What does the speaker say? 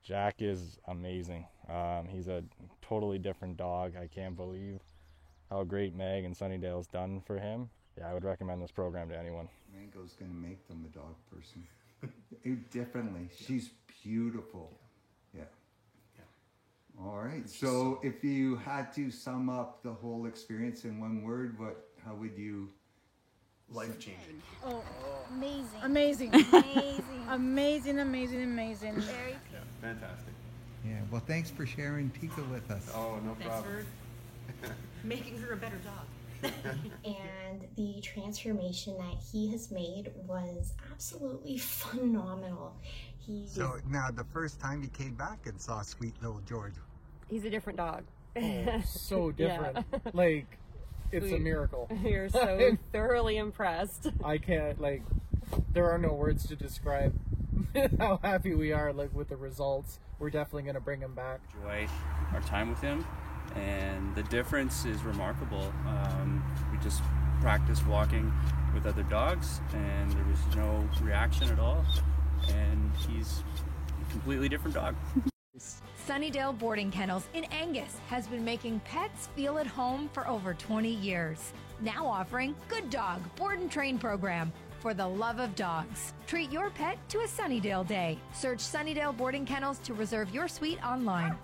Jack is amazing. He's a totally different dog. I can't believe how great Meg and Sunnydale's done for him. Yeah, I would recommend this program to anyone. Mango's going to make them a dog person. Differently. She's beautiful. Yeah. All right. So if you had to sum up the whole experience in one word, how would you? Life-changing. Oh, Amazing. amazing. Amazing. amazing. Very Yeah, fantastic. Yeah. Well, thanks for sharing Tika with us. Oh, no Thanks problem. for making her a better dog. And the transformation that he has made was absolutely phenomenal. So now the first time you came back and saw sweet little George. He's a different dog. So different. Like, it's a miracle. You're so thoroughly impressed. I can't, there are no words to describe how happy we are, with the results. We're definitely going to bring him back. Enjoy our time with him, and the difference is remarkable. We just practiced walking with other dogs, and there was no reaction at all, and he's a completely different dog. Sunnydale Boarding Kennels in Angus has been making pets feel at home for over 20 years. Now offering Good Dog Board and Train program for the love of dogs. Treat your pet to a Sunnydale day. Search Sunnydale Boarding Kennels to reserve your suite online.